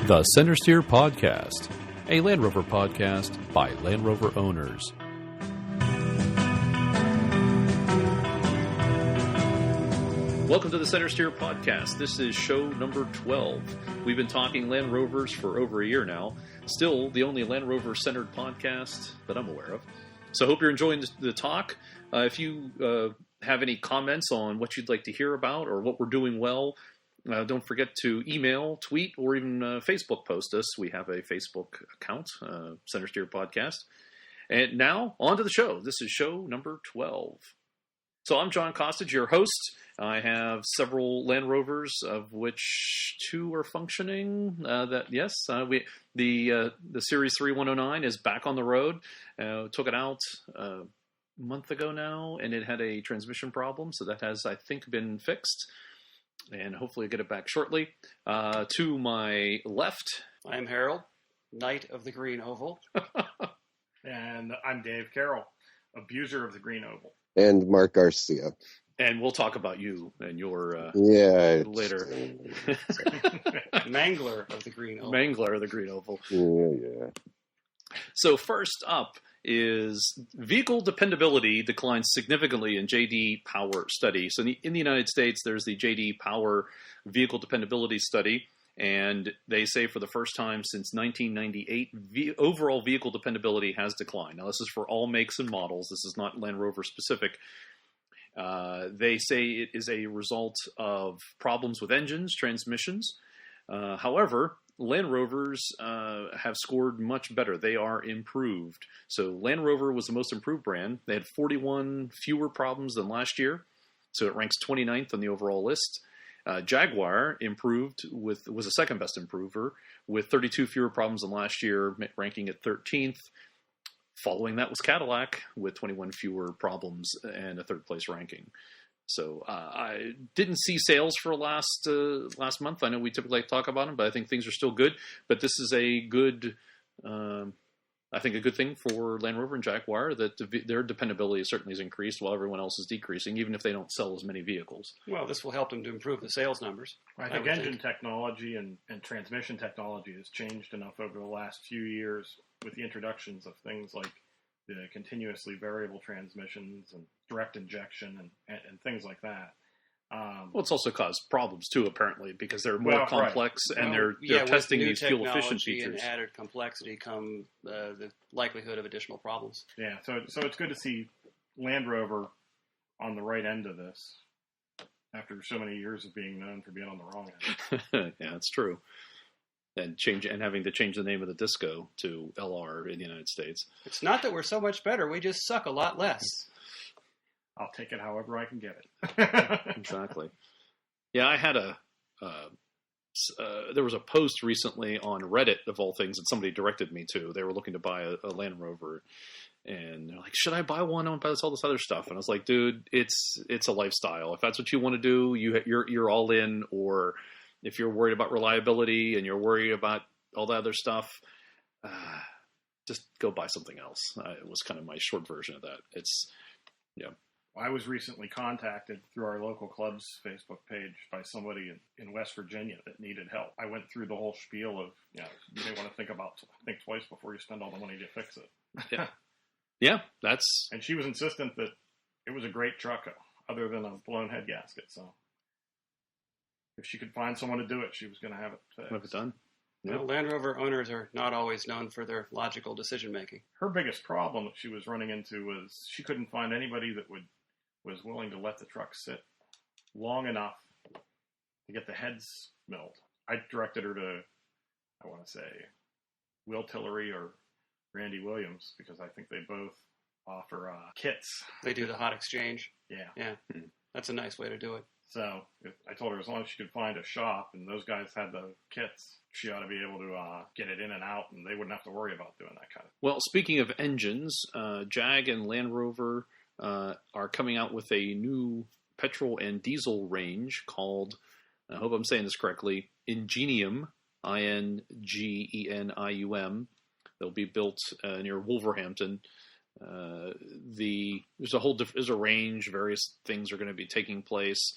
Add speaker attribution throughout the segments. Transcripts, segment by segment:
Speaker 1: The Centresteer Podcast, a Land Rover podcast by Land Rover owners. Welcome to the Centresteer Podcast. This is show number 12. We've been talking Land Rovers for over a year now. Still the only Land Rover-centered podcast that I'm aware of. So I hope you're enjoying the talk. If you have any comments on what you'd like to hear about or what we're doing well, don't forget to email, tweet, or even Facebook post us. We have a Facebook account, Centresteer Podcast. And now, on to the show. This is show number 12. So I'm John Costage, your host. I have several Land Rovers, of which two are functioning. The Series 3109 is back on the road. Took it out a month ago now, and it had a transmission problem. So that has, I think, been fixed. And hopefully get it back shortly. To my left,
Speaker 2: I'm Harold, Knight of the Green Oval.
Speaker 3: And I'm Dave Carroll, Abuser of the Green Oval.
Speaker 4: And Mark Garcia.
Speaker 1: And we'll talk about you and your later.
Speaker 2: Mangler of the Green Oval.
Speaker 1: Mangler of the Green Oval.
Speaker 4: Yeah.
Speaker 1: So first up is vehicle dependability declines significantly in J.D. Power study. So in the United States, there's the J.D. Power vehicle dependability study, and they say for the first time since 1998, overall vehicle dependability has declined. Now, this is for all makes and models. This is not Land Rover specific. They say it is a result of problems with engines, transmissions. However, Land Rovers have scored much better. They are improved. So Land Rover was the most improved brand. They had 41 fewer problems than last year. So it ranks 29th on the overall list. Jaguar improved was the second best improver with 32 fewer problems than last year, ranking at 13th. Following that was Cadillac with 21 fewer problems and a third place ranking. So I didn't see sales for last month. I know we typically talk about them, but I think things are still good. But this is a good, I think a good thing for Land Rover and Jaguar that their dependability certainly has increased while everyone else is decreasing, even if they don't sell as many vehicles.
Speaker 2: Well, this will help them to improve the sales numbers.
Speaker 3: I think engine technology and transmission technology has changed enough over the last few years with the introductions of things like the continuously variable transmissions and direct injection and things like that.
Speaker 1: Well, it's also caused problems too, apparently, because they're more complex and they're testing these fuel efficient features.
Speaker 2: And added complexity come the likelihood of additional problems.
Speaker 3: Yeah, so it's good to see Land Rover on the right end of this after so many years of being known for being on the wrong end.
Speaker 1: Yeah, that's true. And having to change the name of the disco to LR in the United States.
Speaker 2: It's not that we're so much better; we just suck a lot less.
Speaker 3: I'll take it however I can get it.
Speaker 1: Exactly. Yeah, I had there was a post recently on Reddit of all things that somebody directed me to. They were looking to buy a Land Rover, and they're like, "Should I buy one? I want to buy all this other stuff." And I was like, "Dude, it's a lifestyle. If that's what you want to do, you're all in, or." If you're worried about reliability and you're worried about all that other stuff, just go buy something else. It was kind of my short version of that.
Speaker 3: I was recently contacted through our local club's Facebook page by somebody in West Virginia that needed help. I went through the whole spiel of, you may want to think twice before you spend all the money to fix it.
Speaker 1: Yeah,
Speaker 3: And she was insistent that it was a great truck, other than a blown head gasket. So if she could find someone to do it, she was going to have it fixed.
Speaker 1: Have it done.
Speaker 2: Yeah. Well, Land Rover owners are not always known for their logical decision making.
Speaker 3: Her biggest problem that she was running into was she couldn't find anybody that was willing to let the truck sit long enough to get the heads milled. I directed her to, I want to say, Will Tillery or Randy Williams, because I think they both offer kits.
Speaker 2: They do the hot exchange.
Speaker 3: Yeah.
Speaker 2: That's a nice way to do it.
Speaker 3: So I told her as long as she could find a shop and those guys had the kits, she ought to be able to get it in and out, and they wouldn't have to worry about doing that kind of thing.
Speaker 1: Well, speaking of engines, Jag and Land Rover are coming out with a new petrol and diesel range called, I hope I'm saying this correctly, Ingenium, Ingenium. They'll be built near Wolverhampton. There's a range, various things are going to be taking place.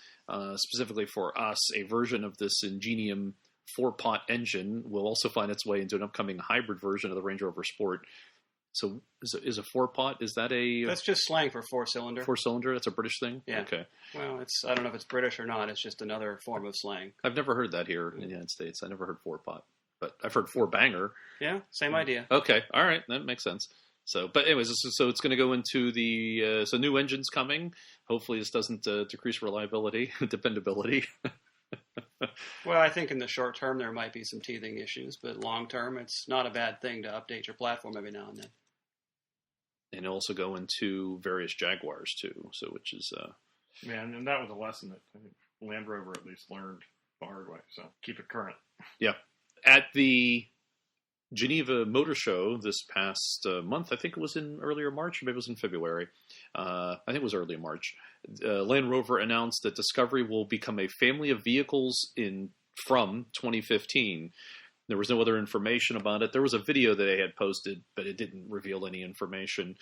Speaker 1: Specifically for us, a version of this Ingenium four-pot engine will also find its way into an upcoming hybrid version of the Range Rover Sport. So is a four-pot, is that
Speaker 2: That's just slang for four-cylinder.
Speaker 1: Four-cylinder? That's a British thing?
Speaker 2: Yeah.
Speaker 1: Okay.
Speaker 2: Well, I don't know if it's British or not. It's just another form of slang.
Speaker 1: I've never heard that here in the United States. I never heard four-pot. But I've heard four-banger.
Speaker 2: Yeah, same idea.
Speaker 1: Okay. All right. That makes sense. So, but anyways, so it's going to go into the, so new engines coming. Hopefully this doesn't decrease reliability, dependability.
Speaker 2: Well, I think in the short term there might be some teething issues, but long term it's not a bad thing to update your platform every now and then.
Speaker 1: And also go into various Jaguars too. So, which is,
Speaker 3: and that was a lesson that I think Land Rover at least learned the hard way. So keep it current.
Speaker 1: Yeah. At the Geneva Motor Show this past month, I think it was in earlier March, or maybe it was in February. I think it was early March. Land Rover announced that Discovery will become a family of vehicles from 2015. There was no other information about it. There was a video that they had posted, but it didn't reveal any information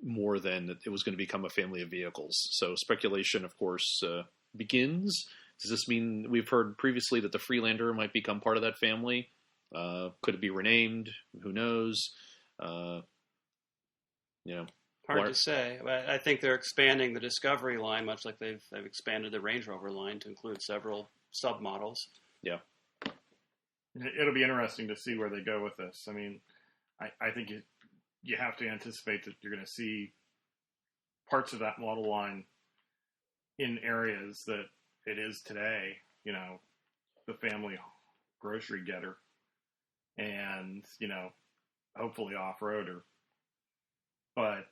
Speaker 1: more than that it was going to become a family of vehicles. So speculation, of course, begins. Does this mean we've heard previously that the Freelander might become part of that family? Could it be renamed? Who knows?
Speaker 2: Hard to say. I think they're expanding the Discovery line, much like they've expanded the Range Rover line to include several submodels.
Speaker 1: Yeah.
Speaker 3: It'll be interesting to see where they go with this. I mean, I think you have to anticipate that you're going to see parts of that model line in areas that it is today, the family grocery getter and, hopefully off-roader. But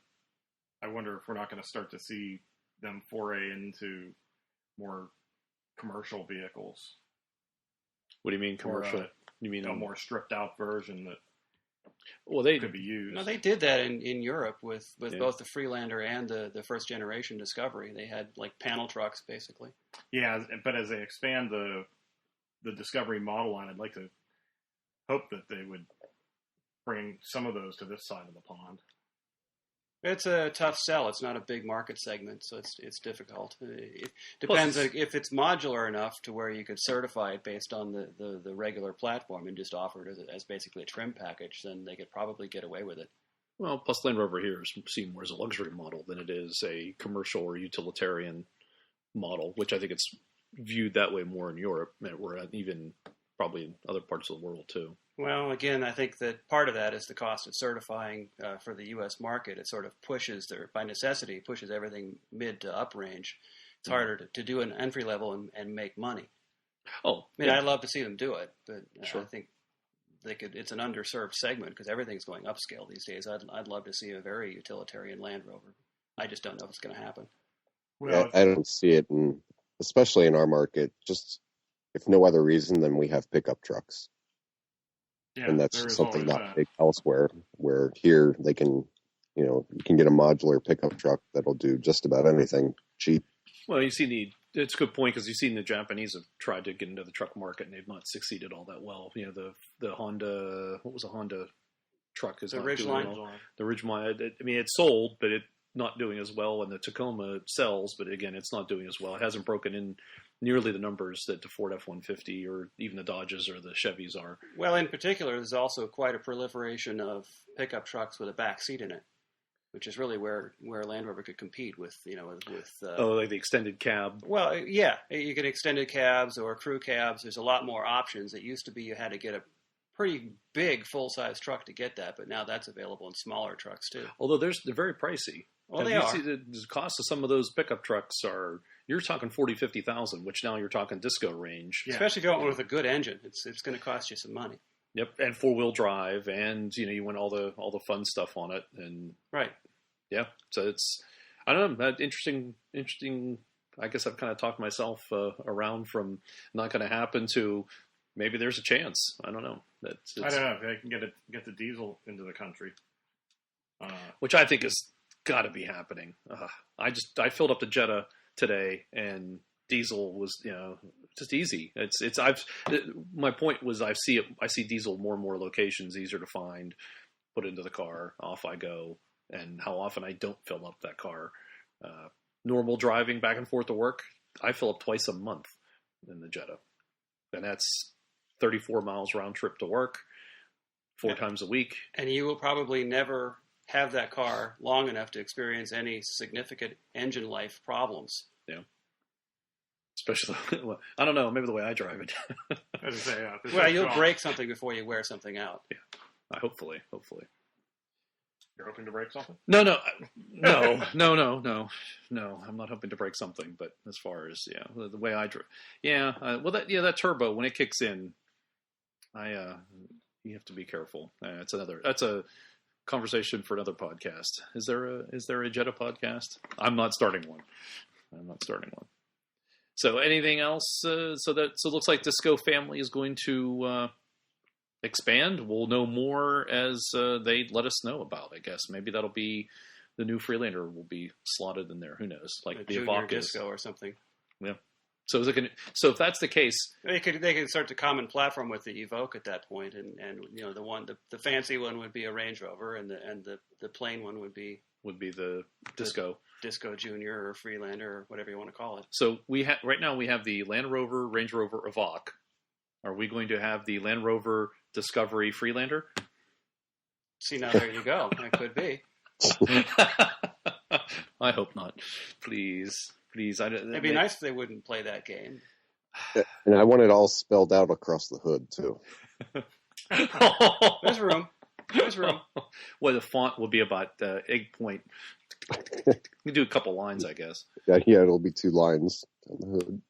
Speaker 3: I wonder if we're not going to start to see them foray into more commercial vehicles.
Speaker 1: What do you mean commercial? You mean
Speaker 3: a more stripped out version that
Speaker 1: they
Speaker 3: could be used?
Speaker 2: No, they did that in Europe with both the Freelander and the first generation Discovery. They had like panel trucks basically.
Speaker 3: Yeah, but as they expand the Discovery model line, I'd like to hope that they would bring some of those to this side of the pond.
Speaker 2: It's a tough sell. It's not a big market segment, so it's difficult. It depends if it's modular enough to where you could certify it based on the regular platform and just offer it as basically a trim package, then they could probably get away with it.
Speaker 1: Well, plus Land Rover here is seen more as a luxury model than it is a commercial or utilitarian model, which I think it's viewed that way more in Europe, or even probably in other parts of the world too.
Speaker 2: Well, again, I think that part of that is the cost of certifying for the U.S. market. It sort of by necessity, pushes everything mid to up range. It's harder to do an entry level and make money.
Speaker 1: Oh,
Speaker 2: I mean, I'd love to see them do it, but
Speaker 1: sure.
Speaker 2: I think it's an underserved segment because everything's going upscale these days. I'd love to see a very utilitarian Land Rover. I just don't know if it's going to happen.
Speaker 4: Well, I don't see it, especially in our market. Just if no other reason than we have pickup trucks.
Speaker 3: Yeah,
Speaker 4: and that's something not big elsewhere, where here they can, you can get a modular pickup truck that'll do just about anything cheap.
Speaker 1: Well, it's a good point because you've seen the Japanese have tried to get into the truck market and they've not succeeded all that well. The Honda, what was a Honda truck? Is
Speaker 2: the
Speaker 1: not
Speaker 2: Ridgeline.
Speaker 1: Well. The Ridgeline, it's sold, but it's not doing as well. And the Tacoma sells, but again, it's not doing as well. It hasn't broken in nearly the numbers that the Ford F-150 or even the Dodges or the Chevys are.
Speaker 2: Well, in particular, there's also quite a proliferation of pickup trucks with a back seat in it, which is really where Land Rover could compete with,
Speaker 1: like the extended cab.
Speaker 2: Well, yeah, you get extended cabs or crew cabs. There's a lot more options. It used to be you had to get a pretty big full-size truck to get that, but now that's available in smaller trucks too.
Speaker 1: Although they're very pricey.
Speaker 2: Well, they are.
Speaker 1: See the cost of some of those pickup trucks you're talking $40,000-$50,000, which now you're talking disco range.
Speaker 2: Yeah. Especially going with a good engine. It's going to cost you some money.
Speaker 1: Yep, and 4-wheel drive, and you want all the fun stuff on it, and
Speaker 2: right.
Speaker 1: Yeah, so it's, I don't know, that interesting. I guess I've kind of talked myself around from not going to happen to maybe there's a chance. I don't know.
Speaker 3: I don't know if they can get the diesel into the country,
Speaker 1: which I think has got to be happening. I filled up the Jetta today, and diesel was just easy. My point was I see diesel more and more locations, easier to find, put into the car, off I go. And how often I don't fill up that car. Normal driving back and forth to work, I fill up twice a month in the Jetta. And that's 34 miles round trip to work, 4 times a week.
Speaker 2: And you will probably never have that car long enough to experience any significant engine life problems.
Speaker 1: Yeah. Especially, I don't know, maybe the way I drive it.
Speaker 3: As I say,
Speaker 2: Well, you'll break something before you wear something out.
Speaker 1: Yeah. Hopefully.
Speaker 3: You're hoping to break something?
Speaker 1: No. I'm not hoping to break something, but as far as the way I drive, that turbo when it kicks in, you have to be careful. That's a conversation for another podcast. Is there a Jetta podcast? I'm not starting one. So anything else? So it looks like Disco Family is going to expand. We'll know more as they let us know about. I guess maybe that'll be the new Freelander will be slotted in there. Who knows? Like the
Speaker 2: Junior
Speaker 1: Evoque
Speaker 2: Disco or something.
Speaker 1: Yeah. So so if that's the case,
Speaker 2: they could start the common platform with the Evoque at that point, and the fancy one would be a Range Rover, and the plain one would be
Speaker 1: the Disco.
Speaker 2: Disco Junior or Freelander or whatever you want to call it.
Speaker 1: So right now we have the Land Rover, Range Rover, Evoque. Are we going to have the Land Rover Discovery Freelander?
Speaker 2: See, now there you go. That could be.
Speaker 1: I hope not. Please.
Speaker 2: It'd be nice if they wouldn't play that game.
Speaker 4: And I want it all spelled out across the hood too.
Speaker 2: There's room.
Speaker 1: Well, the font will be about egg point. You can do a couple lines, I guess.
Speaker 4: Yeah, it'll be 2 lines on the hood.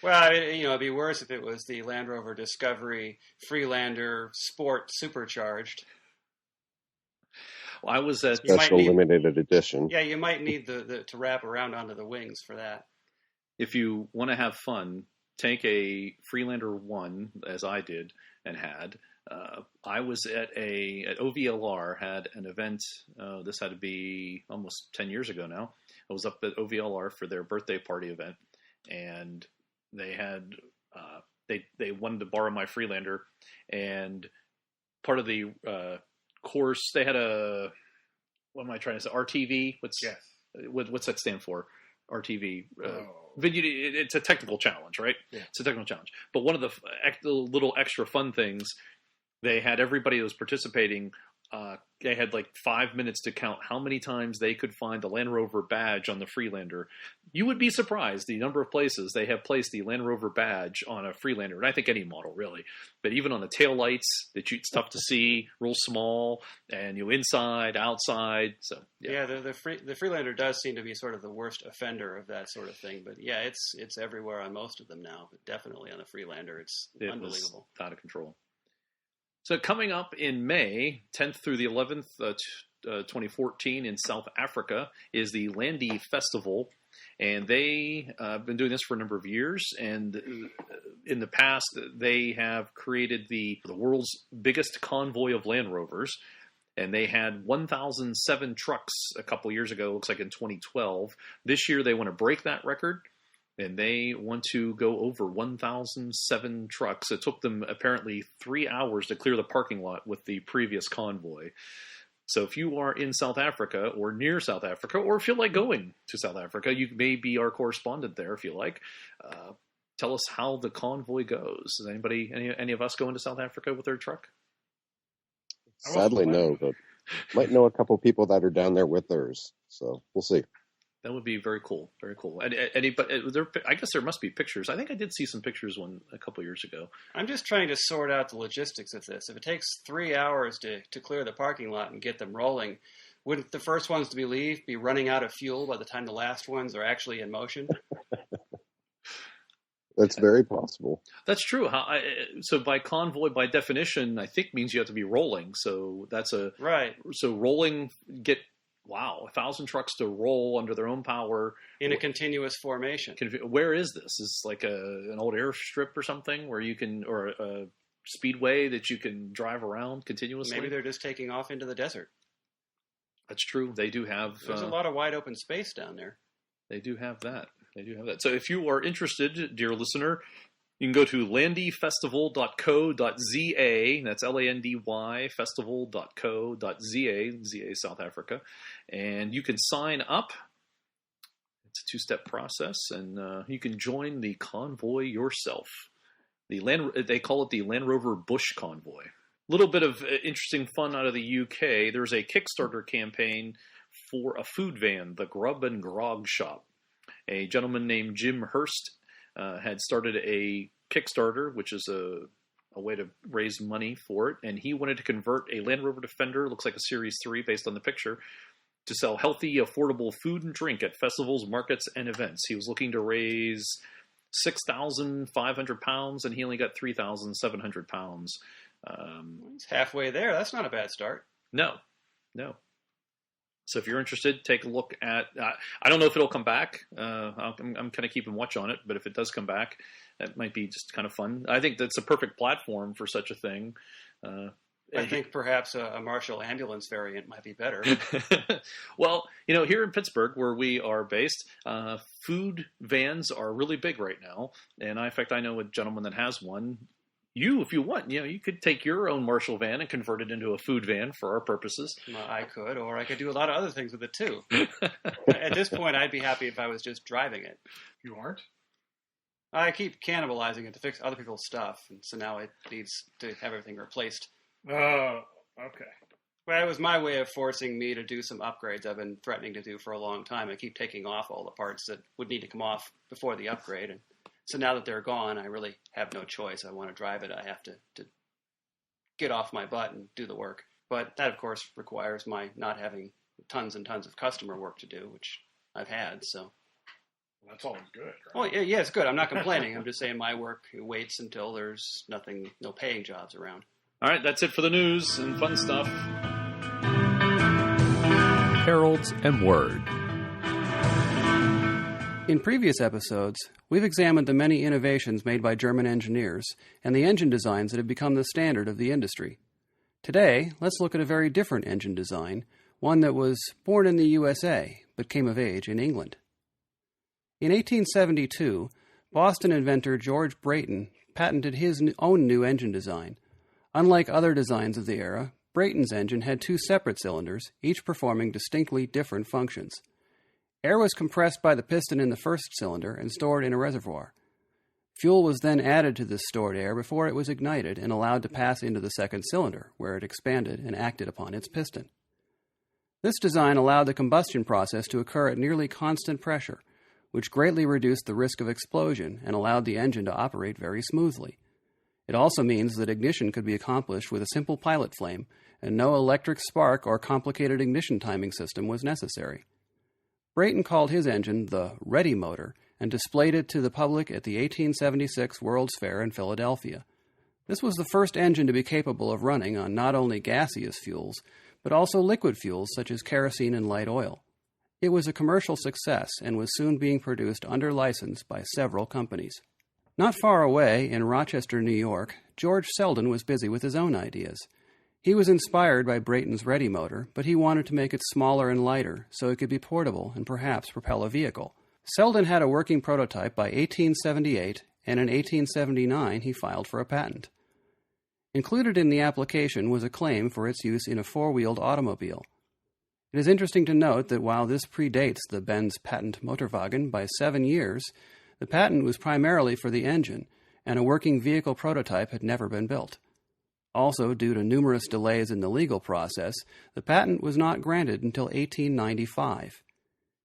Speaker 2: Well, it'd be worse if it was the Land Rover Discovery Freelander Sport Supercharged.
Speaker 1: Well, I was at
Speaker 4: Special limited edition.
Speaker 2: Yeah, you might need the to wrap around onto the wings for that.
Speaker 1: If you want to have fun, take a Freelander 1, as I did and had. I was at OVLR, had an event. This had to be almost 10 years ago now. I was up at OVLR for their birthday party event, and they had they wanted to borrow my Freelander, and part of the course they had what am I trying to say? RTV. What's that stand for? RTV. Video. It's a technical challenge, right?
Speaker 3: Yeah.
Speaker 1: It's a technical challenge. But one of the little extra fun things, they had everybody that was participating. They had like 5 minutes to count how many times they could find the Land Rover badge on the Freelander. You would be surprised the number of places they have placed the Land Rover badge on a Freelander, and I think any model really. But even on the taillights, it's tough to see, real small, and inside, outside. So
Speaker 2: yeah, the Freelander does seem to be sort of the worst offender of that sort of thing. But yeah, it's everywhere on most of them now. But definitely on the Freelander, it's unbelievable,
Speaker 1: out of control. So coming up in May 10th through the 11th, 2014 in South Africa is the Landy Festival, and they have been doing this for a number of years. And in the past, they have created the world's biggest convoy of Land Rovers, and they had 1,007 trucks a couple years ago. Looks like in 2012. This year, they want to break that record. And they want to go over 1,007 trucks. It took them apparently 3 hours to clear the parking lot with the previous convoy. So if you are in South Africa or near South Africa, or feel like going to South Africa, you may be our correspondent there if you like. Tell us how the convoy goes. Is any of us going to South Africa with their truck?
Speaker 4: Sadly, no, but might know a couple people that are down there with theirs. So we'll see.
Speaker 1: That would be very cool. Very cool. And I guess there must be pictures. I think I did see some pictures a couple years ago.
Speaker 2: I'm just trying to sort out the logistics of this. If it takes 3 hours to clear the parking lot and get them rolling, wouldn't the first ones to leave be running out of fuel by the time the last ones are actually in motion?
Speaker 4: That's very possible.
Speaker 1: That's true. So by convoy, by definition, I think means you have to be rolling. So that's
Speaker 2: right.
Speaker 1: So rolling 1,000 trucks to roll under their own power
Speaker 2: in a continuous formation.
Speaker 1: Where is this? Is like an old airstrip or something where you can, or a speedway that you can drive around continuously?
Speaker 2: Maybe they're just taking off into the desert.
Speaker 1: That's true. They do have.
Speaker 2: There's a lot of wide open space down there.
Speaker 1: They do have that. So if you are interested, dear listener, you can go to landyfestival.co.za. That's Landy festival.co.za, ZA South Africa. And you can sign up. It's a 2-step process, and you can join the convoy yourself. They call it the Land Rover Bush Convoy. A little bit of interesting fun out of the UK. There's a Kickstarter campaign for a food van, the Grub and Grog Shop. A gentleman named Jim Hurst had started a Kickstarter, which is a way to raise money for it, and he wanted to convert a Land Rover Defender, looks like a Series 3 based on the picture, to sell healthy, affordable food and drink at festivals, markets, and events. He was looking to raise £6,500, and he only got £3,700.
Speaker 2: It's halfway there. That's not a bad start.
Speaker 1: No. So if you're interested, take a look at... I don't know if it'll come back. I'm kind of keeping watch on it, but if it does come back, that might be just kind of fun. I think that's a perfect platform for such a thing.
Speaker 2: I think perhaps a Marshall ambulance variant might be better.
Speaker 1: Well, here in Pittsburgh, where we are based, food vans are really big right now. And in fact, I know a gentleman that has one. If you want, you could take your own Marshall van and convert it into a food van for our purposes.
Speaker 2: I could, or I could do a lot of other things with it too. At this point, I'd be happy if I was just driving it.
Speaker 3: You aren't?
Speaker 2: I keep cannibalizing it to fix other people's stuff, and so now it needs to have everything replaced.
Speaker 3: Oh, okay.
Speaker 2: Well, it was my way of forcing me to do some upgrades I've been threatening to do for a long time. I keep taking off all the parts that would need to come off before the upgrade, and so now that they're gone, I really have no choice. I want to drive it. I have to get off my butt and do the work. But that, of course, requires my not having tons and tons of customer work to do, which I've had. So
Speaker 3: well, that's always good, right?
Speaker 2: Oh, yeah, it's good. I'm not complaining. I'm just saying my work waits until there's no paying jobs around.
Speaker 1: All right, that's it for the news and fun stuff.
Speaker 5: Heralds and Word.
Speaker 2: In previous episodes, we've examined the many innovations made by German engineers and the engine designs that have become the standard of the industry. Today, let's look at a very different engine design, one that was born in the USA but came of age in England. In 1872, Boston inventor George BRAYTON patented his own new engine design. Unlike other designs of the era, BRAYTON's engine had two separate cylinders, each performing distinctly different functions. Air was compressed by the piston in the first cylinder and stored in a reservoir. Fuel was then added to this stored air before it was ignited and allowed to pass into the second cylinder, where it expanded and acted upon its piston. This design allowed the combustion process to occur at nearly constant pressure, which greatly reduced the risk of explosion and allowed the engine to operate very smoothly. It also means that ignition could be accomplished with a simple pilot flame, and no electric spark or complicated ignition timing system was necessary. BRAYTON called his engine the Ready Motor and displayed it to the public at the 1876 World's Fair in Philadelphia. This was the first engine to be capable of running on not only gaseous fuels, but also liquid fuels such as kerosene and light oil. It was a commercial success and was soon being produced under license by several companies. Not far away, in Rochester, New York, George Selden was busy with his own ideas. He was inspired by Brayton's Ready Motor, but he wanted to make it smaller and lighter so it could be portable and perhaps propel a vehicle. Selden had a working prototype by 1878, and in 1879 he filed for a patent. Included in the application was a claim for its use in a four-wheeled automobile. It is interesting to note that while this predates the Benz patent Motorwagen by 7 years, the patent was primarily for the engine, and a working vehicle prototype had never been built. Also, due to numerous delays in the legal process, the patent was not granted until 1895.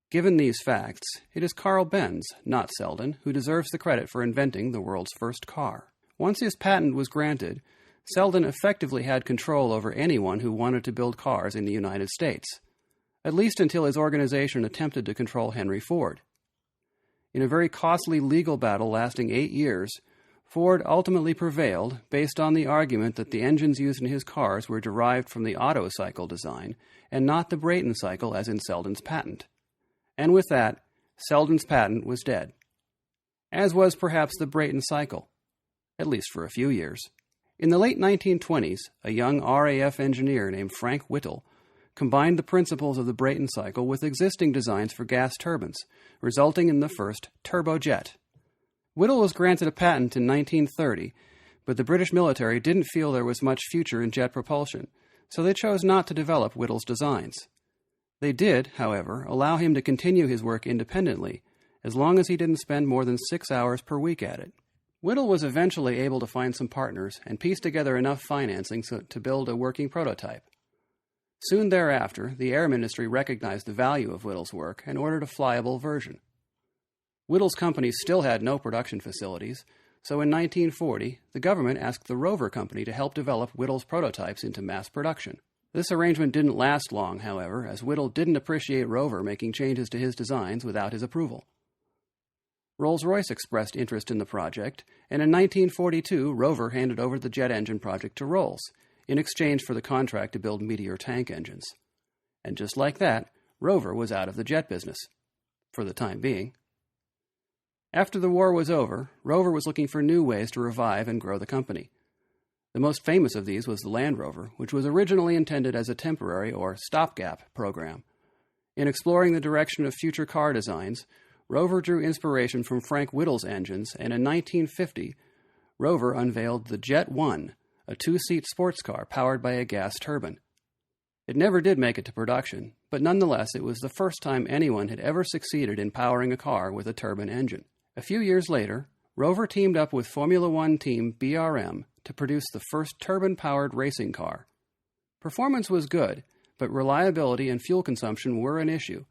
Speaker 2: Given these facts, it is Carl Benz, not Selden, who deserves the credit for inventing the world's first car. Once his patent was granted, Selden effectively had control over anyone who wanted to build cars in the United States, at least until his organization attempted to control Henry Ford. In a very costly legal battle lasting 8 years, Ford ultimately prevailed based on the argument that the engines used in his cars were derived from the Otto cycle design and not the Brayton cycle as in Selden's patent. And with that, Selden's patent was dead, as was perhaps the Brayton cycle, at least for a few years. In the late 1920s, a young RAF engineer named Frank Whittle combined the principles of the Brayton cycle with existing designs for gas turbines, resulting in the first turbojet. Whittle was granted a patent in 1930, but the British military didn't feel there was much future in jet propulsion, so they chose not to develop Whittle's designs. They did, however, allow him to continue his work independently, as long as he didn't spend more than 6 hours per week at it.
Speaker 6: Whittle was eventually able to find some partners and piece together enough financing to build a working prototype. Soon thereafter, the Air Ministry recognized the value of Whittle's work and ordered a flyable version. Whittle's company still had no production facilities, so in 1940, the government asked the Rover Company to help develop Whittle's prototypes into mass production. This arrangement didn't last long, however, as Whittle didn't appreciate Rover making changes to his designs without his approval. Rolls-Royce expressed interest in the project, and in 1942, Rover handed over the jet engine project to Rolls, in exchange for the contract to build Meteor tank engines. And just like that, Rover was out of the jet business, for the time being. After the war was over, Rover was looking for new ways to revive and grow the company. The most famous of these was the Land Rover, which was originally intended as a temporary or stopgap program. In exploring the direction of future car designs, Rover drew inspiration from Frank Whittle's engines, and in 1950, Rover unveiled the Jet 1, a two-seat sports car powered by a gas turbine. It never did make it to production, but nonetheless it was the first time anyone had ever succeeded in powering a car with a turbine engine. A few years later, Rover teamed up with Formula One team BRM to produce the first turbine-powered racing car. Performance was good, but reliability and fuel consumption were an issue,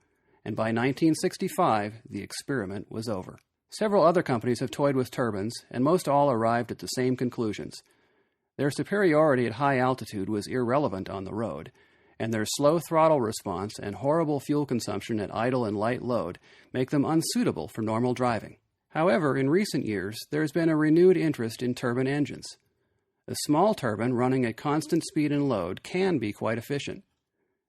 Speaker 6: and by 1965, the experiment was over. Several other companies have toyed with turbines, and most all arrived at the same conclusions. Their superiority at high altitude was irrelevant on the road, and their slow throttle response and horrible fuel consumption at idle and light load make them unsuitable for normal driving. However, in recent years, there has been a renewed interest in turbine engines. A small turbine running at constant speed and load can be quite efficient.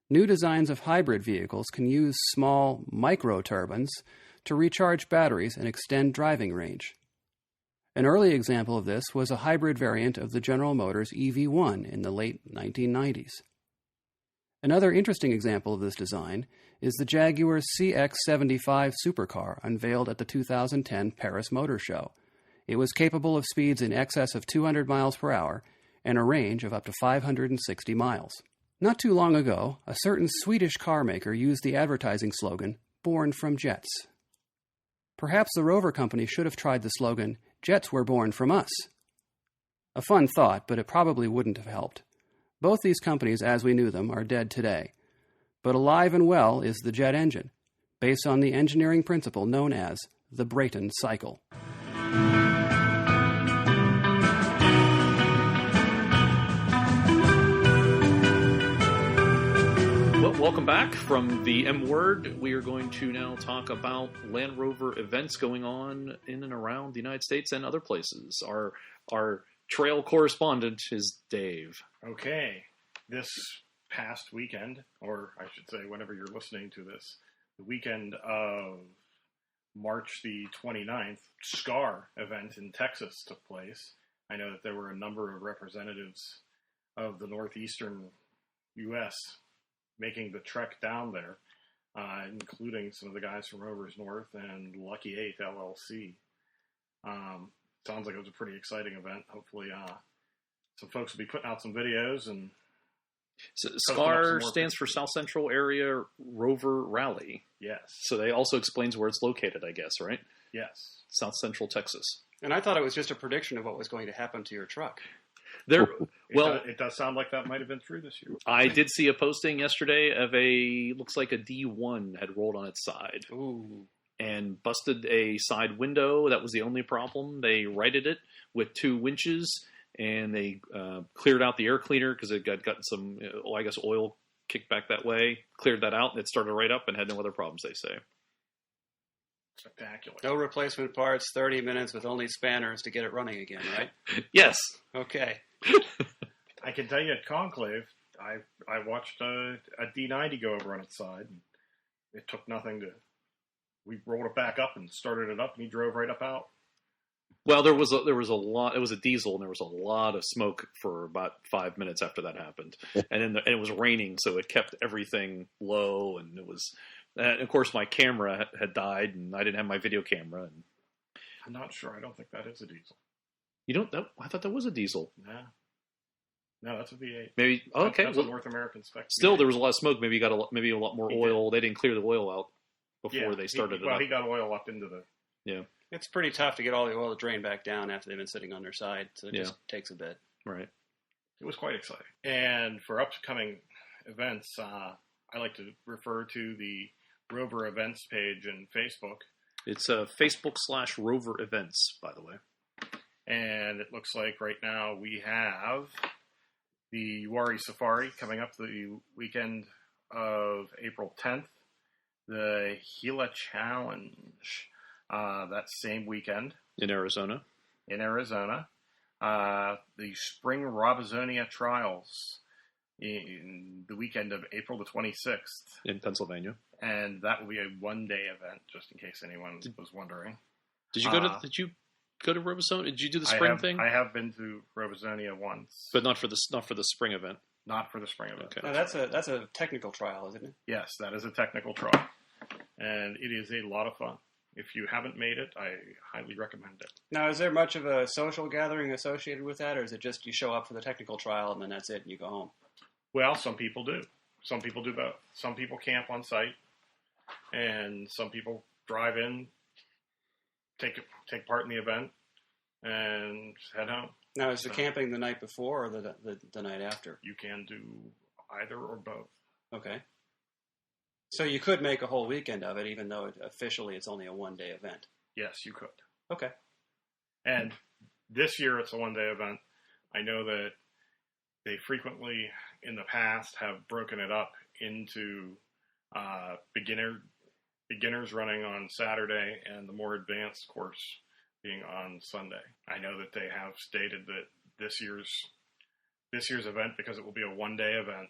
Speaker 6: New designs of hybrid vehicles can use small micro-turbines to recharge batteries and extend driving range. An early example of this was a hybrid variant of the General Motors EV1 in the late 1990s. Another interesting example of this design is the Jaguar CX-75 supercar unveiled at the 2010 Paris Motor Show. It was capable of speeds in excess of 200 miles per hour and a range of up to 560 miles. Not too long ago, a certain Swedish car maker used the advertising slogan, "Born from Jets." Perhaps the Rover Company should have tried the slogan, "Jets were born from us." A fun thought, but it probably wouldn't have helped. Both these companies, as we knew them, are dead today. But alive and well is the jet engine, based on the engineering principle known as the BRAYTON cycle.
Speaker 1: Welcome back from the M Word. We are going to now talk about Land Rover events going on in and around the United States and other places. Our trail correspondent is Dave.
Speaker 3: Okay. This past weekend, or I should say whenever you're listening to this, the weekend of March the 29th, SCARR event in Texas took place. I know that there were a number of representatives of the northeastern U.S. making the trek down there, including some of the guys from Rovers North and Lucky 8 LLC. Sounds like it was a pretty exciting event. Hopefully, some folks will be putting out some videos. And
Speaker 1: so SCARR stands for South Central Area Rover Rally.
Speaker 3: Yes.
Speaker 1: So they also explains where it's located, I guess, right?
Speaker 3: Yes.
Speaker 1: South Central Texas.
Speaker 2: And I thought it was just a prediction of what was going to happen to your truck.
Speaker 3: It does sound like that might have been true this year.
Speaker 1: I did see a posting yesterday of looks like a D1 had rolled on its side.
Speaker 2: Ooh.
Speaker 1: And busted a side window. That was the only problem. They righted it with 2 winches, and they cleared out the air cleaner because it gotten some, oil kicked back that way. Cleared that out, and it started right up and had no other problems, they say.
Speaker 3: Spectacular.
Speaker 2: No replacement parts, 30 minutes with only spanners to get it running again, right?
Speaker 1: Yes.
Speaker 2: Okay.
Speaker 3: I can tell you at Conclave, I watched a D90 go over on its side. And it took nothing to... We rolled it back up and started it up, and he drove right up out.
Speaker 1: Well, there was a lot. It was a diesel, and there was a lot of smoke for about 5 minutes after that happened. And it was raining, so it kept everything low. And it was, and of course, my camera had died, and I didn't have my video camera. And
Speaker 3: I'm not sure. I don't think that is a diesel.
Speaker 1: You don't? I thought that was a diesel.
Speaker 3: No, that's a V8.
Speaker 1: Maybe okay.
Speaker 3: That's a North American spec.
Speaker 1: Still,
Speaker 3: V8.
Speaker 1: there was a lot of smoke. Maybe a lot more oil. They didn't clear the oil out before they started it up.
Speaker 3: He got oil up into the...
Speaker 1: Yeah.
Speaker 2: It's pretty tough to get all the oil to drain back down after they've been sitting on their side, so it just takes a bit.
Speaker 1: Right.
Speaker 3: It was quite exciting. And for upcoming events, I like to refer to the Rover events page in Facebook.
Speaker 1: It's Facebook/Rover events, by the way.
Speaker 3: And it looks like right now we have the Uwharrie Safari coming up the weekend of April 10th. The Gila Challenge that same weekend.
Speaker 1: In Arizona.
Speaker 3: The Spring Robisonia Trials in the weekend of April the 26th.
Speaker 1: In Pennsylvania.
Speaker 3: And that will be a one-day event, just in case anyone was wondering.
Speaker 1: Did you go to Robisonia? Did you do the spring thing?
Speaker 3: I have been to Robisonia once.
Speaker 1: But not for the spring event.
Speaker 3: Not for the spring event.
Speaker 1: Okay.
Speaker 2: Now, that's a technical trial, isn't it?
Speaker 3: Yes, that is a technical trial. And it is a lot of fun. If you haven't made it, I highly recommend it.
Speaker 2: Now, is there much of a social gathering associated with that, or is it just you show up for the technical trial and then that's it and you go home?
Speaker 3: Well, some people do. Some people do both. Some people camp on site, and some people drive in, take part in the event, and head home.
Speaker 2: Now, is the camping the night before or the night after?
Speaker 3: You can do either or both.
Speaker 2: Okay. So you could make a whole weekend of it, even though officially it's only a one-day event.
Speaker 3: Yes, you could.
Speaker 2: Okay.
Speaker 3: And this year it's a one-day event. I know that they frequently in the past have broken it up into beginners running on Saturday and the more advanced course being on Sunday. I know that they have stated that this year's event, because it will be a one-day event,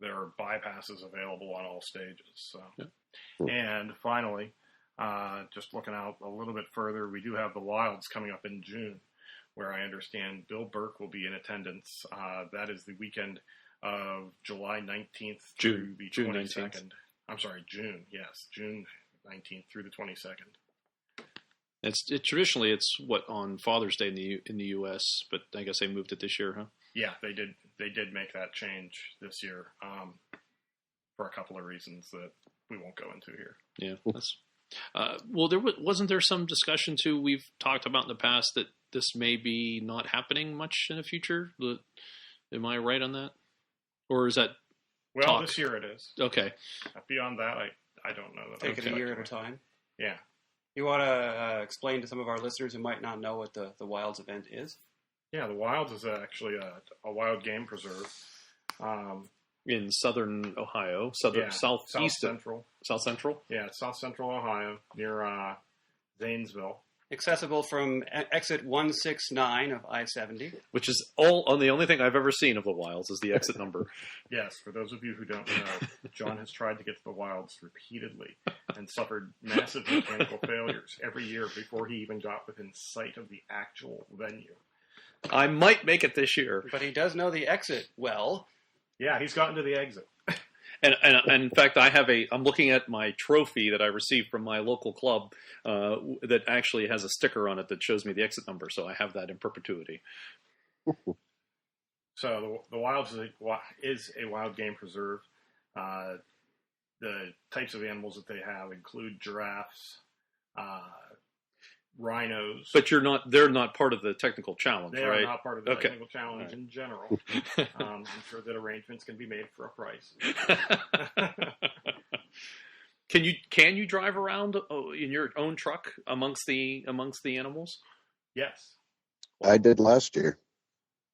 Speaker 3: there are bypasses available on all stages. So, And finally, just looking out a little bit further, we do have the Wilds coming up in June, where I understand Bill Burke will be in attendance. That is the weekend of July 19th through the 22nd. 19th. I'm sorry, June. Yes, June 19th through the 22nd.
Speaker 1: Traditionally it's on Father's Day in the U.S., but I guess they moved it this year, huh?
Speaker 3: Yeah, they did. They did make that change this year for a couple of reasons that we won't go into here.
Speaker 1: Yeah, that's well. Wasn't there some discussion too? We've talked about in the past that this may be not happening much in the future. Am I right on that, or is that?
Speaker 3: Well,
Speaker 1: talk?
Speaker 3: This year it is.
Speaker 1: Okay.
Speaker 3: Beyond that, I don't know.
Speaker 2: Take it a year at a time.
Speaker 3: Yeah.
Speaker 2: You want to explain to some of our listeners who might not know what the Wilds event is?
Speaker 3: Yeah, the Wilds is actually a wild game preserve.
Speaker 1: In southern Ohio, South Central. South Central?
Speaker 3: Yeah, it's South Central Ohio, near Zanesville.
Speaker 2: Accessible from exit 169 of I-70.
Speaker 1: Which is the only thing I've ever seen of the Wilds is the exit number.
Speaker 3: Yes, for those of you who don't know, John has tried to get to the Wilds repeatedly and suffered massive mechanical failures every year before he even got within sight of the actual venue.
Speaker 1: I might make it this year.
Speaker 2: But he does know the exit well.
Speaker 3: Yeah, he's gotten to the exit.
Speaker 1: And in fact, I'm looking at my trophy that I received from my local club that actually has a sticker on it that shows me the exit number. So I have that in perpetuity.
Speaker 3: So the Wilds is a wild game preserve. The types of animals that they have include giraffes, rhinos.
Speaker 1: But they're not part of the technical challenge,
Speaker 3: they
Speaker 1: right?
Speaker 3: They are not part of the technical challenge in general. I'm sure that arrangements can be made for a price.
Speaker 1: Can you drive around in your own truck amongst the animals?
Speaker 3: Yes.
Speaker 4: I did last year.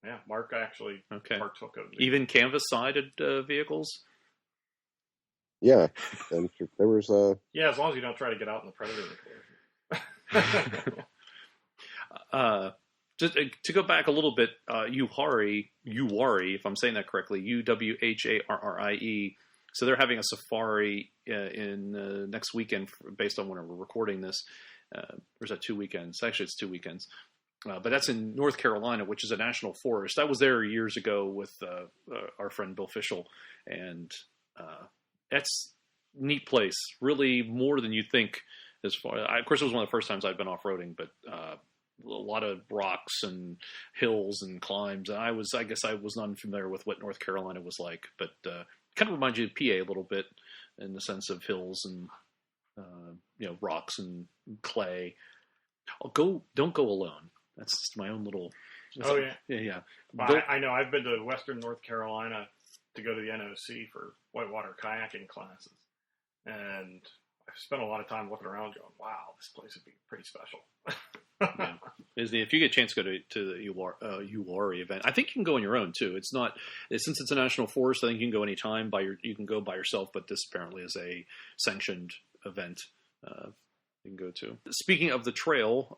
Speaker 3: Yeah, Mark actually partook of it.
Speaker 1: Even canvas-sided vehicles?
Speaker 4: Yeah. And there was
Speaker 3: Yeah, as long as you don't try to get out in the predator enclosure.
Speaker 1: To go back a little bit, Uwharrie, if I'm saying that correctly, Uwharrie. So they're having a safari in next weekend, based on when we're recording this. Or is that 2 weekends? Actually, it's 2 weekends. But that's in North Carolina, which is a national forest. I was there years ago with our friend Bill Fischel, and that's a neat place. Really, more than you think. Of course, it was one of the first times I'd been off-roading, but a lot of rocks and hills and climbs. And I guess I was not unfamiliar with what North Carolina was like, but kind of reminds you of PA a little bit in the sense of hills and rocks and clay. Don't go alone. That's just my own little.
Speaker 3: Oh, yeah.
Speaker 1: Yeah.
Speaker 3: Well, I know. I've been to Western North Carolina to go to the NOC for whitewater kayaking classes, and I've spent a lot of time looking around, going, "Wow, this place would be pretty special."
Speaker 1: Yeah. If you get a chance to go to the UARI event, I think you can go on your own too. It's not since it's a national forest. I think you can go anytime you can go by yourself, but this apparently is a sanctioned event. You can go to. Speaking of the trail,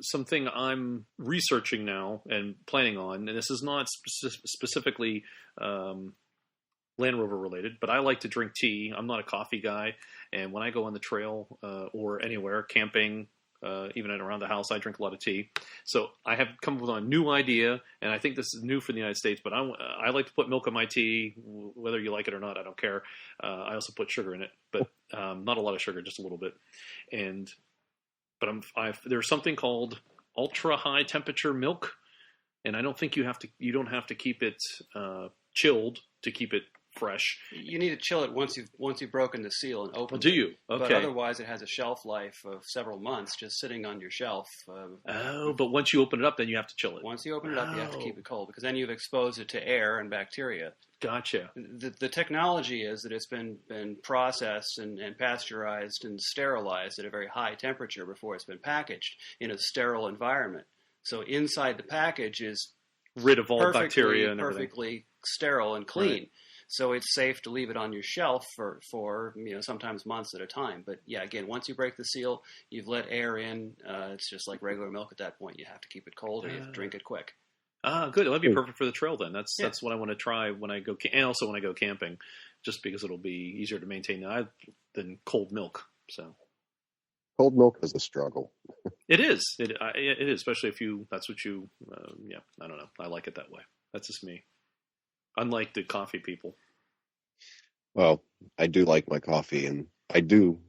Speaker 1: something I'm researching now and planning on, and this is not specifically Land Rover related, but I like to drink tea. I'm not a coffee guy, and when I go on the trail or anywhere, camping, even around the house, I drink a lot of tea. So I have come up with a new idea, and I think this is new for the United States, but I like to put milk in my tea, whether you like it or not, I don't care. I also put sugar in it, but not a lot of sugar, just a little bit. But there's something called ultra high temperature milk, and I don't think you don't have to keep it chilled to keep it fresh.
Speaker 2: You need to chill it once you've broken the seal and opened
Speaker 1: Do
Speaker 2: it.
Speaker 1: you? Okay.
Speaker 2: But otherwise, it has a shelf life of several months just sitting on your shelf.
Speaker 1: But once you open it up, then you have to chill it.
Speaker 2: Once you open it up, you have to keep it cold because then you've exposed it to air and bacteria.
Speaker 1: Gotcha.
Speaker 2: The technology is that it's been processed and pasteurized and sterilized at a very high temperature before it's been packaged in a sterile environment. So inside the package is
Speaker 1: rid of all bacteria and everything.
Speaker 2: Perfectly sterile and clean.
Speaker 1: Right.
Speaker 2: So it's safe to leave it on your shelf for sometimes months at a time. But yeah, again, once you break the seal, you've let air in. It's just like regular milk at that point. You have to keep it cold or you have to drink it quick.
Speaker 1: Good. That'd be perfect for the trail then. That's what I want to try when I go, and also when I go camping, just because it'll be easier to maintain than cold milk. So
Speaker 4: Cold milk is a struggle.
Speaker 1: it is. It is, especially if that's what you. I don't know. I like it that way. That's just me. Unlike the coffee people.
Speaker 4: Well, I do like my coffee, and I do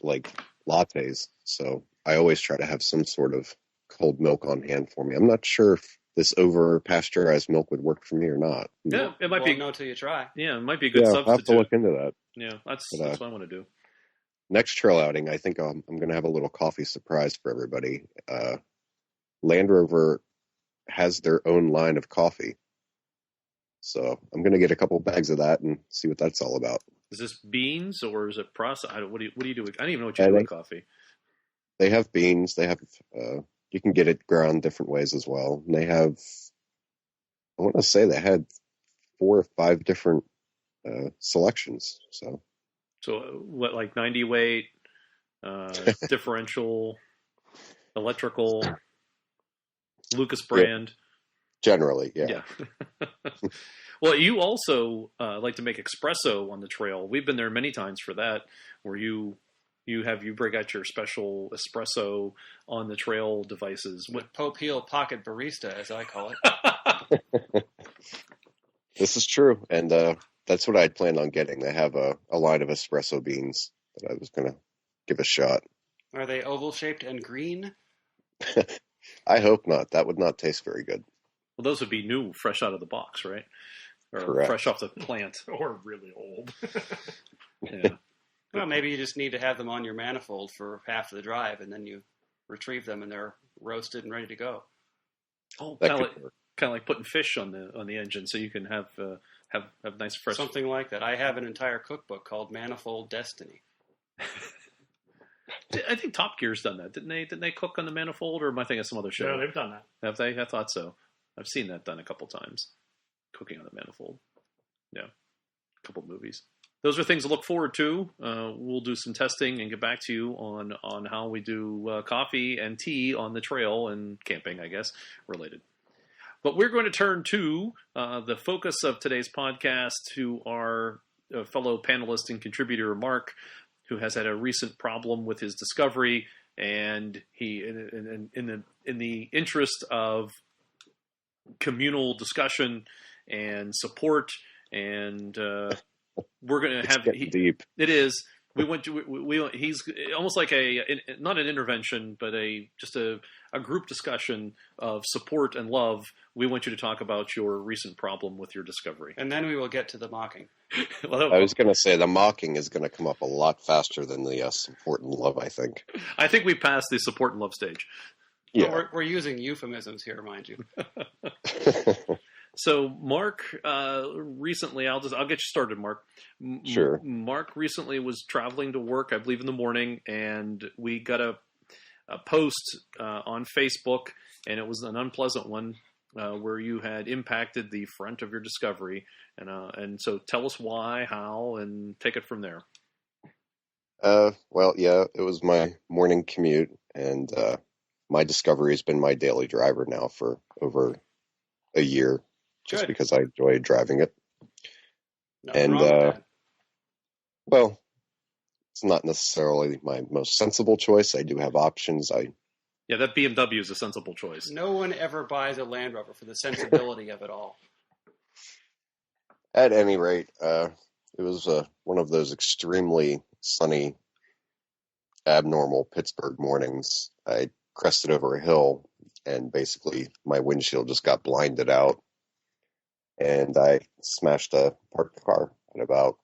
Speaker 4: like lattes, so I always try to have some sort of cold milk on hand for me. I'm not sure if this over pasteurized milk would work for me or not.
Speaker 1: Yeah, it might be.
Speaker 2: Know till you try.
Speaker 1: Yeah, it might be a good substitute.
Speaker 4: I'll have to look into that.
Speaker 1: Yeah, that's what I want to do.
Speaker 4: Next trail outing, I think I'm going to have a little coffee surprise for everybody. Land Rover has their own line of coffee. So I'm going to get a couple bags of that and see what that's all about.
Speaker 1: Is this beans or is it processed? What do you do with? I don't even know what you do with coffee.
Speaker 4: They have beans. They have. You can get it ground different ways as well. And they have. I want to say they had 4 or 5 different selections. So
Speaker 1: what, like 90 weight, differential, electrical, Lucas brand.
Speaker 4: Yeah. Generally, yeah.
Speaker 1: Well, you also like to make espresso on the trail. We've been there many times for that, where you break out your special espresso on the trail devices.
Speaker 2: With Pope Heel Pocket Barista, as I call it.
Speaker 4: This is true, and that's what I had planned on getting. They have a line of espresso beans that I was going to give a shot.
Speaker 2: Are they oval-shaped and green?
Speaker 4: I hope not. That would not taste very good.
Speaker 1: Well, those would be new, fresh out of the box, right? Or
Speaker 4: Correct.
Speaker 1: Fresh off the plant.
Speaker 3: Or really old.
Speaker 1: Yeah.
Speaker 2: Well, maybe you just need to have them on your manifold for half of the drive, and then you retrieve them, and they're roasted and ready to go.
Speaker 1: Oh, kind of like putting fish on the engine, so you can have nice fresh.
Speaker 2: Something like that. I have an entire cookbook called Manifold Destiny.
Speaker 1: I think Top Gear's done that, didn't they? Didn't they cook on the manifold, or am I thinking of some other show?
Speaker 3: No, they've done that.
Speaker 1: Have they? I thought so. I've seen that done a couple times. Cooking on the manifold. Yeah. A couple movies. Those are things to look forward to. We'll do some testing and get back to you on how we do coffee and tea on the trail and camping, I guess, related. But we're going to turn to the focus of today's podcast, to our fellow panelist and contributor, Mark, who has had a recent problem with his Discovery, and he, in the interest of communal discussion and support, and we're going to have
Speaker 4: deep.
Speaker 1: It is. we went to he's almost like not an intervention, but just a group discussion of support and love. We want you to talk about your recent problem with your discovery,
Speaker 2: and then we will get to the mocking.
Speaker 4: Well, I was going to say the mocking is going to come up a lot faster than the support and love, I think.
Speaker 1: I think we passed the support and love stage.
Speaker 4: Yeah,
Speaker 2: well, we're using euphemisms here, mind you.
Speaker 1: So Mark, recently, I'll get you started, Mark.
Speaker 4: Sure.
Speaker 1: Mark recently was traveling to work, I believe, in the morning, and we got a post on Facebook, and it was an unpleasant one where you had impacted the front of your Discovery, and so tell us why, how, and take it from there.
Speaker 4: Well, yeah, it was my morning commute, and my Discovery has been my daily driver now for over a year. Just
Speaker 2: Good.
Speaker 4: because I enjoy driving it.
Speaker 2: Nothing wrong with that.
Speaker 4: Well, it's not necessarily my most sensible choice. I do have options.
Speaker 1: Yeah, that BMW is a sensible choice.
Speaker 2: No one ever buys a Land Rover for the sensibility of it all.
Speaker 4: At any rate, it was one of those extremely sunny, abnormal Pittsburgh mornings. I crested over a hill, and basically my windshield just got blinded out. And I smashed a parked car at about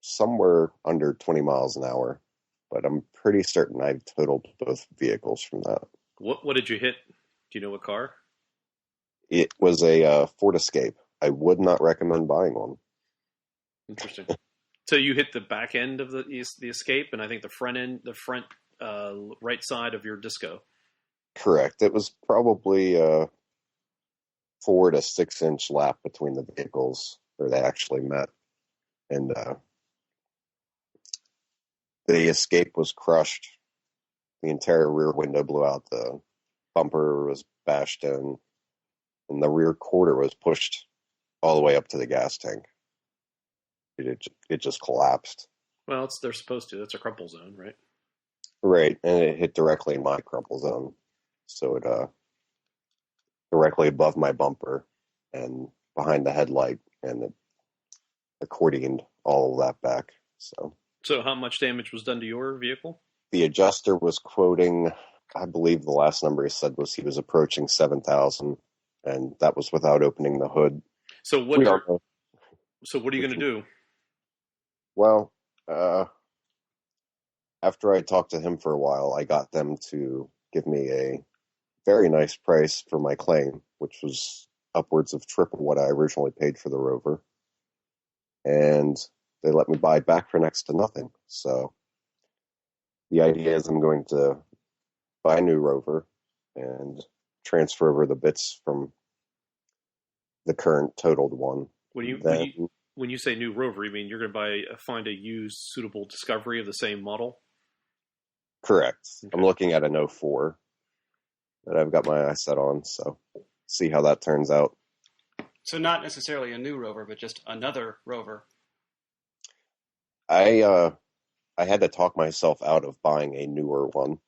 Speaker 4: somewhere under 20 miles an hour. But I'm pretty certain I've totaled both vehicles from that.
Speaker 1: What did you hit? Do you know what car?
Speaker 4: It was a Ford Escape. I would not recommend buying one.
Speaker 1: Interesting. So you hit the back end of the Escape, and I think the front right side of your Disco.
Speaker 4: Correct. It was probably 4 to 6 inch lap between the vehicles where they actually met. And the Escape was crushed. The entire rear window blew out. The bumper was bashed in. And the rear quarter was pushed all the way up to the gas tank. It just collapsed.
Speaker 1: Well, they're supposed to. That's a crumple zone, right?
Speaker 4: Right. And it hit directly in my crumple zone. So it directly above my bumper and behind the headlight, and it accordioned all of that back. So
Speaker 1: how much damage was done to your vehicle?
Speaker 4: The adjuster was quoting, I believe the last number he said was he was approaching 7,000, and that was without opening the hood.
Speaker 1: So what are you going to do?
Speaker 4: Well, after I talked to him for a while, I got them to give me a very nice price for my claim, which was upwards of triple what I originally paid for the Rover. And they let me buy it back for next to nothing. So the idea is I'm going to buy a new Rover and transfer over the bits from the current totaled one.
Speaker 1: When you say new Rover, you mean you're going to find a used suitable Discovery of the same model?
Speaker 4: Correct.
Speaker 1: Okay.
Speaker 4: I'm looking at an 04 that I've got my eye set on, so see how that turns out.
Speaker 2: So not necessarily a new Rover, but just another Rover.
Speaker 4: I had to talk myself out of buying a newer one.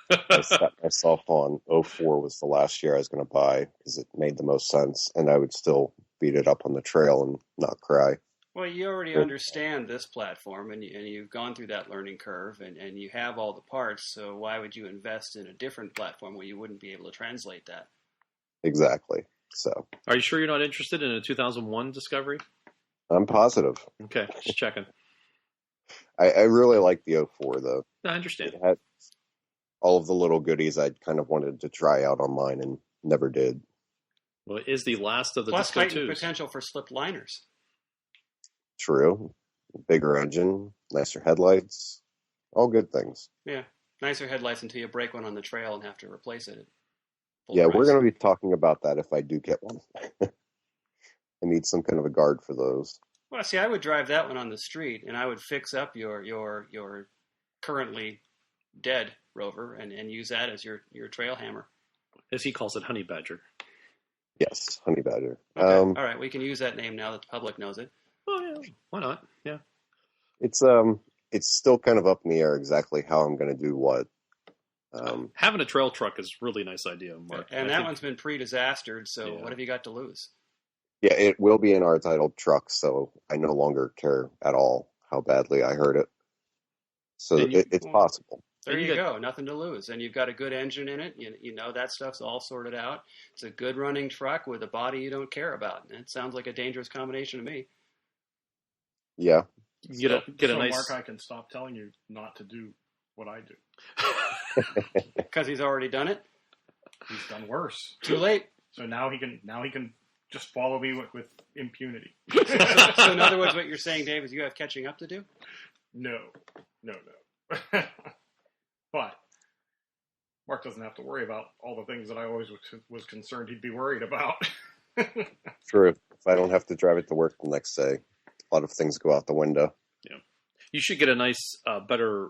Speaker 4: I set myself on 04 was the last year I was going to buy because it made the most sense, and I would still beat it up on the trail and not cry.
Speaker 2: Well, you already understand this platform, and you've gone through that learning curve, and you have all the parts, so why would you invest in a different platform where you wouldn't be able to translate that?
Speaker 4: Exactly. So,
Speaker 1: are you sure you're not interested in a 2001 Discovery?
Speaker 4: I'm positive.
Speaker 1: Okay, just checking.
Speaker 4: I really like the 04, though.
Speaker 1: I understand.
Speaker 4: It had all of the little goodies I kind of wanted to try out on mine and never did.
Speaker 1: Well, it is the last of the
Speaker 2: Plus
Speaker 1: Disco
Speaker 2: heightened
Speaker 1: 2s.
Speaker 2: potential for slipped liners.
Speaker 4: True. Bigger engine, nicer headlights, all good things.
Speaker 2: Yeah, nicer headlights until you break one on the trail and have to replace it.
Speaker 4: Yeah, we're going to be talking about that if I do get one. I need some kind of a guard for those.
Speaker 2: Well, see, I would drive that one on the street, and I would fix up your currently dead Rover and use that as your trail hammer.
Speaker 1: As he calls it, Honey Badger.
Speaker 4: Yes, Honey Badger.
Speaker 2: Okay. All right, we can use that name now that the public knows it.
Speaker 1: Oh, yeah. Why not? Yeah.
Speaker 4: It's still kind of up in the air exactly how I'm going to do what.
Speaker 1: Having a trail truck is a really nice idea, Mark.
Speaker 2: And that one's been pre-disastered, so
Speaker 1: Yeah.
Speaker 2: What have you got to lose?
Speaker 4: Yeah, it will be an R-titled truck, so I no longer care at all how badly I hurt it. So it's possible.
Speaker 2: There you go. Nothing to lose. And you've got a good engine in it. You know that stuff's all sorted out. It's a good running truck with a body you don't care about. And it sounds like a dangerous combination to me.
Speaker 4: Yeah.
Speaker 1: Get a nice...
Speaker 3: Mark, I can stop telling you not to do what I do.
Speaker 2: Because he's already done it?
Speaker 3: He's done worse.
Speaker 2: Too late.
Speaker 3: So now he can just follow me with impunity.
Speaker 2: So in other words, what you're saying, Dave, is you have catching up to do?
Speaker 3: No. But Mark doesn't have to worry about all the things that I always was concerned he'd be worried about.
Speaker 4: True. If I don't have to drive it to work the next day, a lot of things go out the window.
Speaker 1: Yeah. You should get a nice, better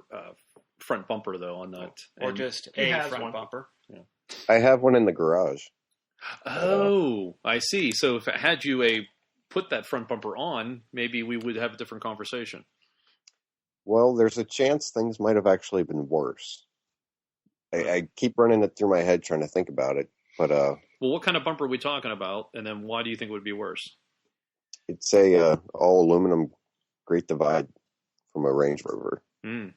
Speaker 1: front bumper, though, on that.
Speaker 2: Or just a front bumper.
Speaker 1: Yeah.
Speaker 4: I have one in the garage.
Speaker 1: Oh, I see. So if it had you put that front bumper on, maybe we would have a different conversation.
Speaker 4: Well, there's a chance things might have actually been worse. I keep running it through my head trying to think about it, but
Speaker 1: well, what kind of bumper are we talking about, and then why do you think it would be worse?
Speaker 4: It's a all aluminum Great Divide from a Range Rover.
Speaker 1: Mm.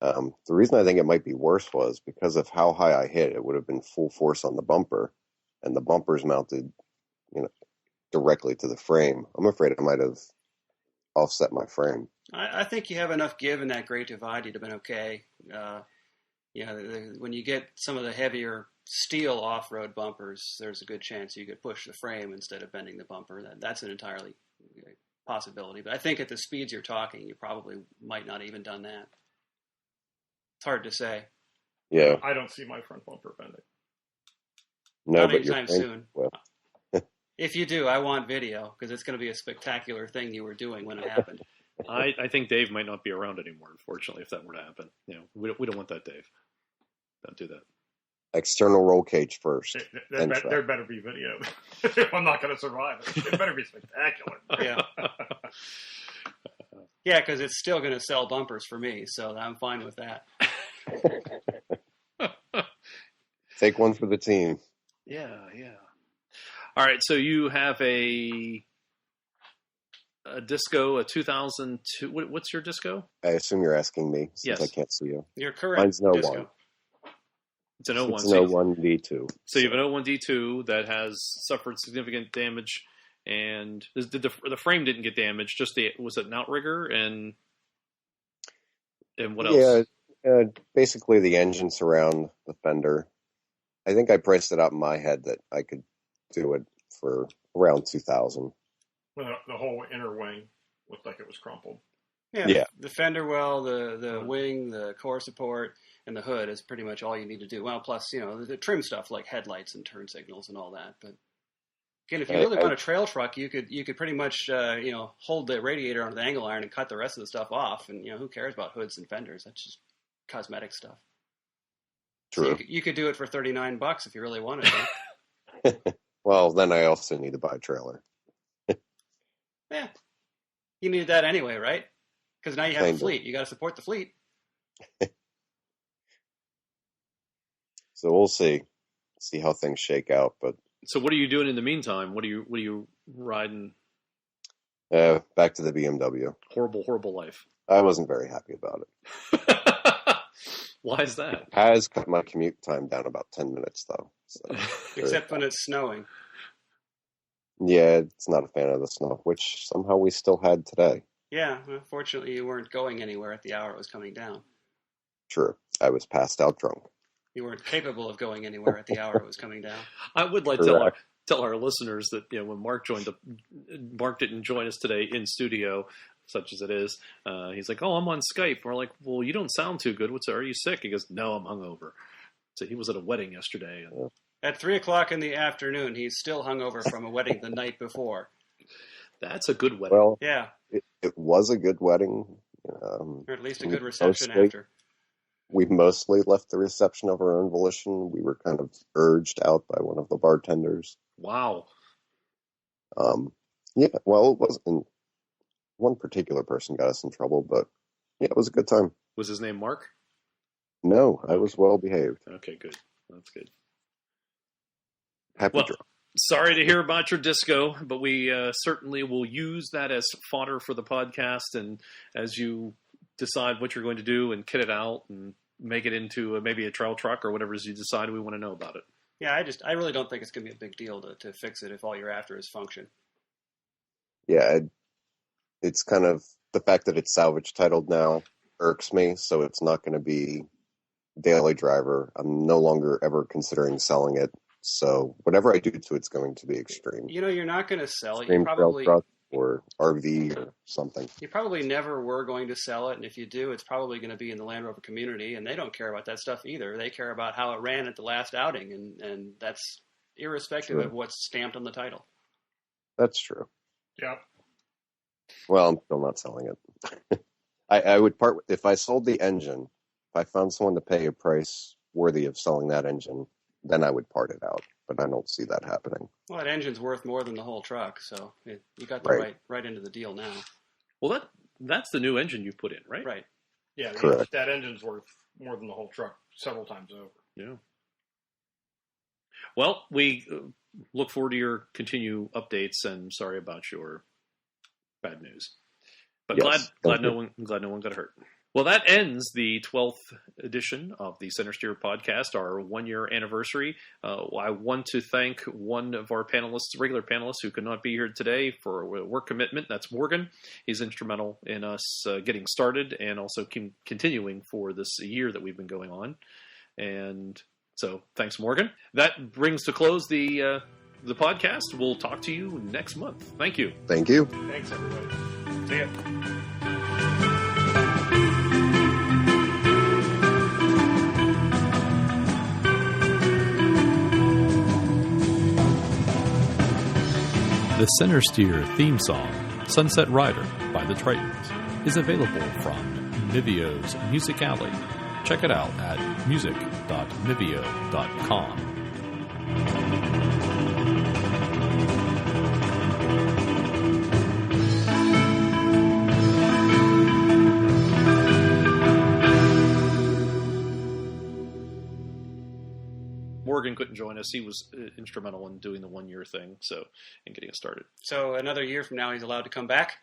Speaker 4: The reason I think it might be worse was because of how high I hit. It would have been full force on the bumper, and the bumper's mounted, directly to the frame. I'm afraid I might have offset my frame.
Speaker 2: I think you have enough give in that Great Divide, you'd have been okay. When you get some of the heavier steel off-road bumpers, there's a good chance you could push the frame instead of bending the bumper. That's an entirely possibility. But I think at the speeds you're talking, you probably might not even done that. It's hard to say.
Speaker 4: Yeah.
Speaker 3: I don't see my front bumper bending.
Speaker 4: No,
Speaker 2: not
Speaker 4: but
Speaker 2: anytime soon.
Speaker 4: Well.
Speaker 2: If you do, I want video, because it's going to be a spectacular thing you were doing when it happened.
Speaker 1: I think Dave might not be around anymore, unfortunately, if that were to happen. We don't want that, Dave. Don't do that.
Speaker 4: External roll cage first.
Speaker 3: There better be video. I'm not going to survive it. It better be spectacular.
Speaker 2: Yeah. Yeah, because it's still going to sell bumpers for me, so I'm fine with that.
Speaker 4: Take one for the team.
Speaker 1: Yeah. All right, so you have a Disco, a 2002. What's your Disco?
Speaker 4: I assume you're asking me, since
Speaker 1: Yes.
Speaker 4: I can't see you.
Speaker 2: Your current
Speaker 4: Mine's an
Speaker 2: Disco.
Speaker 4: 01.
Speaker 1: It's an 01.
Speaker 4: It's an 01 D2.
Speaker 1: So you have an 01 D2 that has suffered significant damage, and the frame didn't get damaged. Just was it an outrigger and what else?
Speaker 4: Yeah, basically the engine surround, the fender. I think I priced it out in my head that I could do it for around $2,000.
Speaker 3: The whole inner wing looked like it was crumpled.
Speaker 2: Yeah. The fender well, the wing, the core support, and the hood is pretty much all you need to do. Well, plus, the trim stuff like headlights and turn signals and all that. But again, if you really want a trail truck, you could pretty much, hold the radiator on the angle iron and cut the rest of the stuff off. And, who cares about hoods and fenders? That's just cosmetic stuff.
Speaker 4: True.
Speaker 2: So you could do it for $39 if you really wanted to.
Speaker 4: Well, then I also need to buy a trailer.
Speaker 2: Yeah. You needed that anyway, right? Because now you have a fleet. You got to support the fleet.
Speaker 4: So we'll see how things shake out. But
Speaker 1: so what are you doing in the meantime? What are you riding?
Speaker 4: Back to the BMW.
Speaker 1: Horrible life.
Speaker 4: I wasn't very happy about it.
Speaker 1: Why is that?
Speaker 4: Has cut my commute time down about 10 minutes, though. So,
Speaker 2: Except when it's snowing.
Speaker 4: Yeah, it's not a fan of the snow, which somehow we still had today.
Speaker 2: Yeah, fortunately you weren't going anywhere at the hour it was coming down.
Speaker 4: True. I was passed out drunk.
Speaker 2: You weren't capable of going anywhere at the hour it was coming down.
Speaker 1: I would like to tell our listeners that when Mark Mark didn't join us today in studio, such as it is. He's like, "Oh, I'm on Skype." We're like, "Well, you don't sound too good. Are you sick?" He goes, "No, I'm hungover." So he was at a wedding yesterday. And...
Speaker 2: At 3:00 in the afternoon, he's still hungover from a wedding the night before.
Speaker 1: That's a good wedding.
Speaker 4: Well,
Speaker 2: yeah,
Speaker 4: it was a good wedding.
Speaker 2: Or at least a good reception after.
Speaker 4: We mostly left the reception of our own volition. We were kind of urged out by one of the bartenders.
Speaker 1: Wow.
Speaker 4: Yeah, well, it wasn't. One particular person got us in trouble, but yeah, it was a good time.
Speaker 1: Was his name Mark?
Speaker 4: No, I was well behaved.
Speaker 1: Okay, good. That's good.
Speaker 4: Happy drunk.
Speaker 1: Sorry to hear about your Disco, but we certainly will use that as fodder for the podcast. And as you decide what you're going to do and kit it out and make it into maybe a trail truck or whatever it is you decide we want to know about it.
Speaker 2: Yeah, I really don't think it's going to be a big deal to fix it if all you're after is function.
Speaker 4: Yeah, it's kind of the fact that it's salvage titled now irks me, so it's not going to be daily driver. I'm no longer ever considering selling it, so whatever I do to it's going to be extreme.
Speaker 2: You know, you're not going to sell it.
Speaker 4: Extreme
Speaker 2: You probably
Speaker 4: trail truck or RV or something.
Speaker 2: You probably never were going to sell it, and if you do, it's probably going to be in the Land Rover community, and they don't care about that stuff either. They care about how it ran at the last outing, and that's irrespective of what's stamped on the title.
Speaker 4: That's true.
Speaker 3: Yeah.
Speaker 4: Well, I'm still not selling it. I would part if I sold the engine. If I found someone to pay a price worthy of selling that engine, then I would part it out. But I don't see that happening.
Speaker 2: Well, that engine's worth more than the whole truck, so you got the right into the deal now.
Speaker 1: Well, that's the new engine you put in, right?
Speaker 2: Right.
Speaker 3: Yeah,
Speaker 4: Correct.
Speaker 3: That engine's worth more than the whole truck several times over.
Speaker 1: Yeah. Well, we look forward to your continued updates, and sorry about your bad news. But
Speaker 4: Yes,
Speaker 1: glad no one got hurt. Well, that ends the 12th edition of the Centresteer podcast, our 1-year anniversary. I want to thank one of our regular panelists who could not be here today for a work commitment. That's Morgan. He's instrumental in us getting started and also continuing for this year that we've been going on. And so thanks, Morgan. That brings to close the podcast. We'll talk to you next month. Thank you.
Speaker 4: Thank you.
Speaker 3: Thanks, everybody. See ya.
Speaker 5: The Centresteer theme song, Sunset Rider by the Tritons, is available from Mivio's Music Alley. Check it out at music.mivio.com.
Speaker 1: Morgan couldn't join us. He was instrumental in doing the 1-year thing, and getting it started.
Speaker 2: So another year from now, he's allowed to come back?